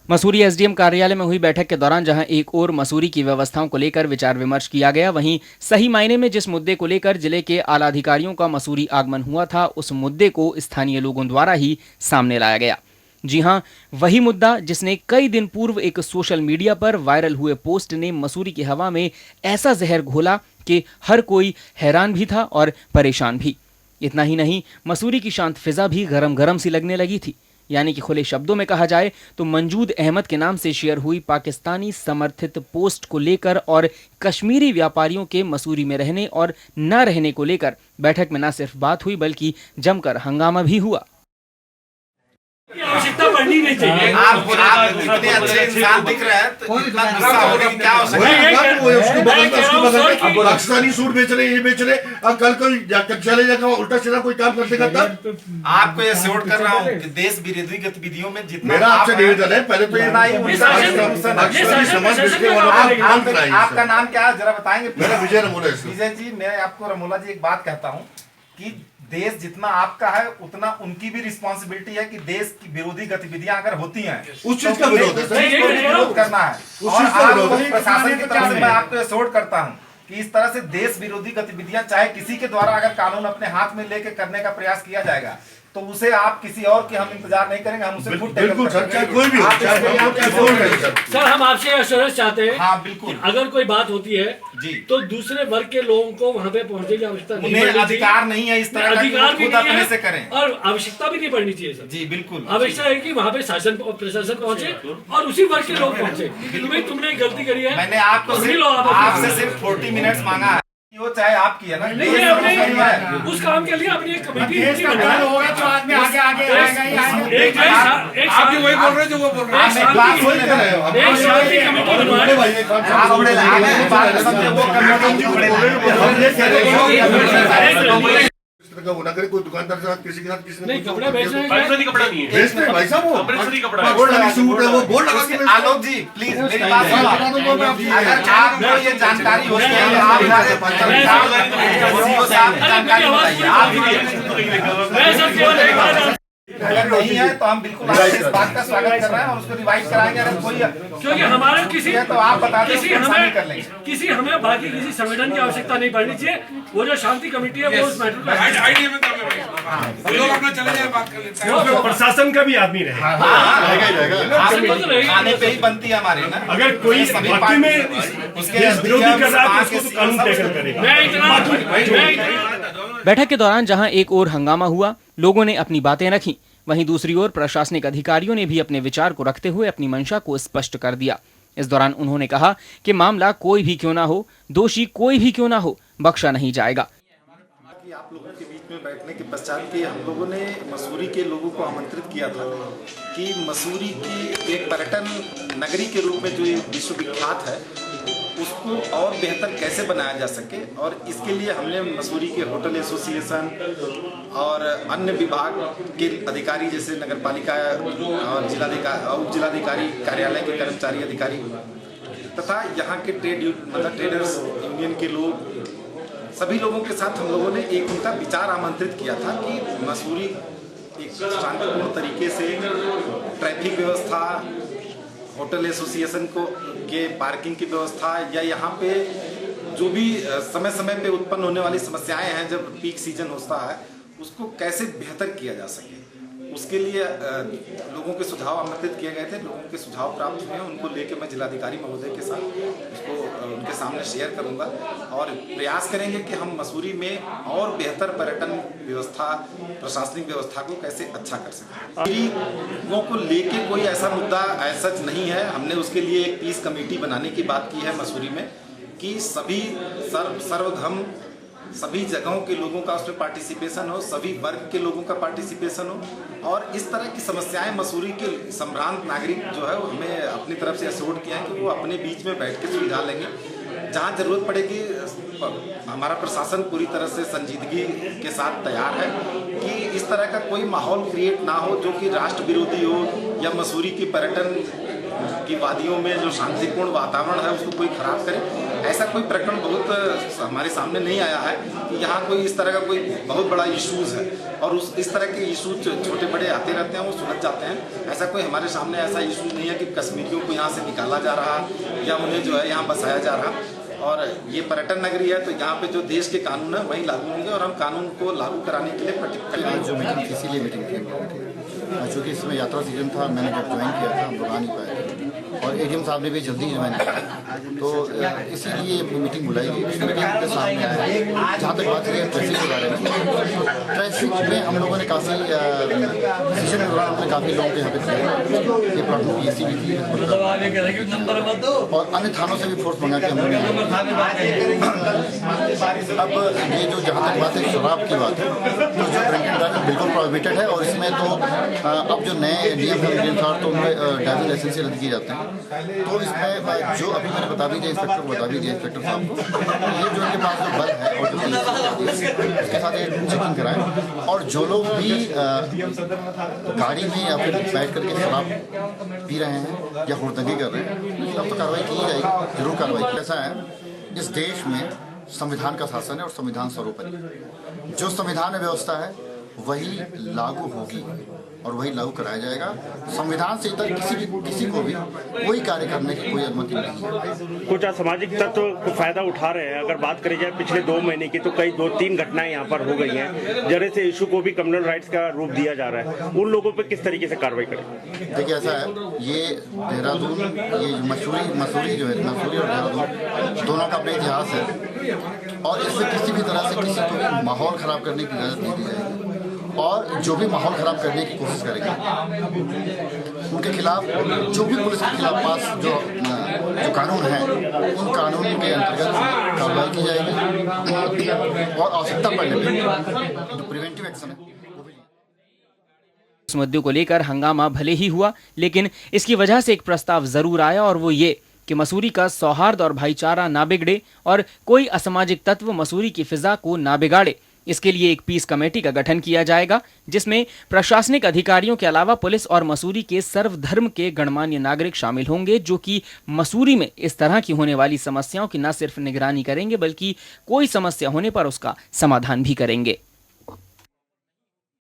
Mussoorie SDM कार्यालय में हुई बैठक के दौरान जहां एक ओर मसूरी की व्यवस्थाओं को लेकर विचार विमर्श किया गया, वहीं सही मायने में जिस मुद्दे को लेकर जिले के आला अधिकारियों का मसूरी आगमन हुआ था, उस मुद्दे को स्थानीय लोगों द्वारा ही सामने लाया गया। जी हां, वही मुद्दा जिसने कई दिन पूर्व एक सोशल मीडिया पर वायरल हुए पोस्ट ने मसूरी की हवा में ऐसा जहर घोला कि हर कोई हैरान भी था और परेशान भी। इतना ही नहीं, मसूरी की शांत फिजा भी गरम गरम सी लगने लगी थी। यानी कि खुले शब्दों में कहा जाए तो मंजूद अहमद के नाम से शेयर हुई पाकिस्तानी समर्थित पोस्ट को लेकर और कश्मीरी व्यापारियों के मसूरी में रहने और न रहने को लेकर बैठक में न सिर्फ बात हुई बल्कि जमकर हंगामा भी हुआ। आवश्यकता पड़नी नहीं चाहिए। आप इतने अच्छे इंसान दिख रहे हैं तो इतना गुस्सा होने की क्या आवश्यकता है? उसको बदल अब पाकिस्तानी सूट बेच रहे, ये बेच रहे, अब कल कोई चले जाकर उल्टा सीधा कोई काम कर देगा तब। आपको ये श्योर कर रहा हूँ कि देश विरोधी गतिविधियों में जितना मेरा आपसे निवेदन है, पहले तो ये आपका नाम क्या है जरा बताएंगे? मेरा विजय रमोला। विजय जी, मैं आपको रमोला जी एक बात कहता हूँ कि देश जितना आपका है उतना उनकी भी रिस्पॉन्सिबिलिटी है कि देश की विरोधी गतिविधियां अगर होती हैं उस चीज का विरोध है, विरोध करना है। और आप प्रशासन की तरफ से मैं आपको एश्योर करता हूं कि इस तरह से देश विरोधी गतिविधियां चाहे किसी के द्वारा अगर कानून अपने हाथ में लेके करने का प्रयास किया जाएगा तो उसे आप किसी और की हम इंतजार नहीं करेंगे, हम उसे बिल्कुल सर, चाहे कोई भी हो। सर हम आपसे एश्योरेंस चाहते हैं। हाँ बिल्कुल, अगर कोई बात होती है जी तो दूसरे वर्ग के लोगों को वहाँ पे पहुँचने की आवश्यकता नहीं, उन्हें अधिकार नहीं है इस तरह का कि वो खुद अपने से करें और आवश्यकता भी नहीं पड़नी चाहिए सर। जी बिल्कुल, आवश्यकता है कि वहाँ पे शासन और प्रशासन पहुँचे और उसी वर्ग के लोग पहुँचे। तुमने गलती करी है, मैंने आपसे सिर्फ 40 मिनट्स मांगा है, वो चाहे आपकी है ना, उस काम के लिए अपनी एक कमेटी होगा तो आदमी आगे आगे आएगा। आप वही बोल रहे जो वो बोल रहे हैं। वो ना करे कोई दुकानदार के साथ किसी के साथ किसी ने कपड़ा बेचना कपड़ा नहीं है, बेचते हैं भाई साहब, वो कपड़ा बोर्ड लगा सूट है, वो बोर्ड लगा के आलोक जी प्लीज मेरी बात सुनो। अगर आपको ये जानकारी होती है तो आप जानकारी अगर नहीं है तो हम बिल्कुल इस बात का स्वागत कर रहे हैं और उसको रिवाइज कराएंगे। अगर कोई क्योंकि हमारे किसी तो आप बता दें, किसी हमें बाकी किसी संगठन की आवश्यकता नहीं पड़नी चाहिए। वो जो शांति कमेटी है वो उस मैटर को प्रशासन का भी आदमी रहे, खाने पे ही बनती है हमारे ना। अगर कोई वाकई में उसके विरोधी कर रहा है तो उसको कानून टैकल करेगा। बैठक के दौरान जहां एक ओर हंगामा हुआ, लोगों ने अपनी बातें रखी, वहीं दूसरी ओर प्रशासनिक अधिकारियों ने भी अपने विचार को रखते हुए अपनी मंशा को स्पष्ट कर दिया। इस दौरान उन्होंने कहा कि मामला कोई भी क्यों ना हो, दोषी कोई भी क्यों ना हो, बख्शा नहीं जाएगा। आप लोगों के बीच में बैठने के पश्चात के हम लोगों ने मसूरी के लोगों को आमंत्रित किया था कि मसूरी की एक पर्यटन नगरी के रूप में जो विश्वविख्यात है उसको और बेहतर कैसे बनाया जा सके, और इसके लिए हमने मसूरी के होटल एसोसिएशन और अन्य विभाग के अधिकारी जैसे नगर पालिका और उप जिलाधिकारी कार्यालय के कर्मचारी अधिकारी तथा यहाँ के ट्रेडर्स यूनियन के लोग, सभी लोगों के साथ हम लोगों ने एक उनका विचार आमंत्रित किया था कि मसूरी एक शांतिपूर्ण तरीके से ट्रैफिक व्यवस्था, होटल एसोसिएशन के पार्किंग की व्यवस्था या यहाँ पे जो भी समय समय पे उत्पन्न होने वाली समस्याएं हैं जब पीक सीजन होता है उसको कैसे बेहतर किया जा सके, उसके लिए लोगों के सुझाव आमंत्रित किए गए थे। लोगों के सुझाव प्राप्त हुए, उनको लेकर मैं जिलाधिकारी महोदय के साथ उसको उनके सामने शेयर करूंगा और प्रयास करेंगे कि हम मसूरी में और बेहतर पर्यटन व्यवस्था, प्रशासनिक व्यवस्था को कैसे अच्छा कर सकें। लोगों को लेके कोई ऐसा मुद्दा ऐसा नहीं है। हमने उसके लिए एक पीस कमेटी बनाने की बात की है मसूरी में कि सभी सर्वधर्म सभी जगहों के लोगों का उसमें पार्टिसिपेशन हो, सभी वर्ग के लोगों का पार्टिसिपेशन हो और इस तरह की समस्याएं मसूरी के संभ्रांत नागरिक जो है हमें अपनी तरफ से एश्योर्ड किया है कि वो अपने बीच में बैठ के सुलझा लेंगे। जहां जरूरत पड़ेगी हमारा प्रशासन पूरी तरह से संजीदगी के साथ तैयार है कि इस तरह का कोई माहौल क्रिएट ना हो जो कि राष्ट्र विरोधी हो या मसूरी की पर्यटन की वादियों में जो शांतिपूर्ण वातावरण है उसको कोई खराब करे। ऐसा कोई प्रकरण बहुत हमारे सामने नहीं आया है कि यहाँ कोई इस तरह का कोई बहुत बड़ा इश्यूज है। और इस तरह के इशू छोटे बड़े आते रहते हैं, वो सुलझ जाते हैं। ऐसा कोई हमारे सामने ऐसा इशू नहीं है कि कश्मीरियों को यहाँ से निकाला जा रहा या उन्हें जो है यहाँ बसाया जा रहा। और ये पर्यटन नगरी है, तो यहाँ पे जो देश के कानून है वही लागू होंगे और हम कानून को लागू कराने के लिए आज जो मीटिंग इसीलिए मीटिंग थी चूँकि इसमें यात्रा सीजन था, मैंने जब ज्वाइन किया था हम लोग आ नहीं पाए थे और एडीएम साहब ने भी जल्दी ज्वाइन किया, तो इसीलिए मीटिंग बुलाई गई। इस मीटिंग के सामने आया जहाँ तक बात करें ट्रैफिक के बारे में, ट्रैफिक में हम लोगों ने काफ़ी सीजन के दौरान हमने काफ़ी लोगों के यहाँ पे थे, ये प्रॉब्लम PSC भी थी और अन्य थानों से भी फोर्स मंगा के हम लोग अब ये जो जहाँ तक बात है शराब की बात है, तो जो ड्रिंकिंग ड्राइविंग बिल्कुल प्रोहिबिटेड है और इसमें तो अब जो नए डीएम था तो उनमें ड्राइविंग लाइसेंस रद्द किए जाते हैं। तो इसमें जो अभी मैंने बता भी दिया इंस्पेक्टर को, बता भी दिया इंस्पेक्टर साहब को, ये जो उनके पास जो बल है और जो उसके साथ एक चेकिंग कराएं और जो लोग भी गाड़ी में या फिर बैठ करके शराब पी रहे हैं या हुड़दंगी कर रहे हैं, तब तो कार्रवाई की जाएगी, जरूर कार्रवाई। ऐसा है इस देश में संविधान का शासन है और संविधान सर्वोपरि, जो संविधान में व्यवस्था है वही लागू होगी और वही लागू कराया जाएगा। संविधान से इतर किसी को भी कोई कार्य करने की कोई अनुमति नहीं है। कुछ असामाजिक तत्व को फायदा उठा रहे हैं। अगर बात करी जाए पिछले 2 महीने की, तो कई 2-3 घटनाएं यहाँ पर हो गई हैं, जरे से इशू को भी कम्युनल राइट्स का रूप दिया जा रहा है। उन लोगों पर किस तरीके से कार्रवाई करें? देखिए ऐसा है, ये देहरादून, ये मसूरी जो है, मसूरी और देहरादून दोनों का अपना इतिहास है और इसमें किसी भी तरह से किसी को भी माहौल खराब करने की इजाज़त नहीं दी जाएगी और जो भी माहौल खराब करने की कोशिश करेंगे उनके खिलाफ, जो भी पुलिस के खिलाफ पास जो कानून है उन कानून के अंतर्गत कार्रवाई की जाएगी और आवश्यकता पड़ने पर जो प्रिवेंटिव एक्शन है। इस मुद्दे को लेकर हंगामा भले ही हुआ, लेकिन इसकी वजह से एक प्रस्ताव जरूर आया और वो ये कि मसूरी का सौहार्द और भाईचारा ना बिगड़े और कोई असामाजिक तत्व मसूरी की फिजा को ना बिगाड़े। इसके लिए एक पीस कमेटी का गठन किया जाएगा, जिसमें प्रशासनिक अधिकारियों के अलावा पुलिस और मसूरी के सर्वधर्म के गणमान्य नागरिक शामिल होंगे, जो कि मसूरी में इस तरह की होने वाली समस्याओं की न सिर्फ निगरानी करेंगे बल्कि कोई समस्या होने पर उसका समाधान भी करेंगे।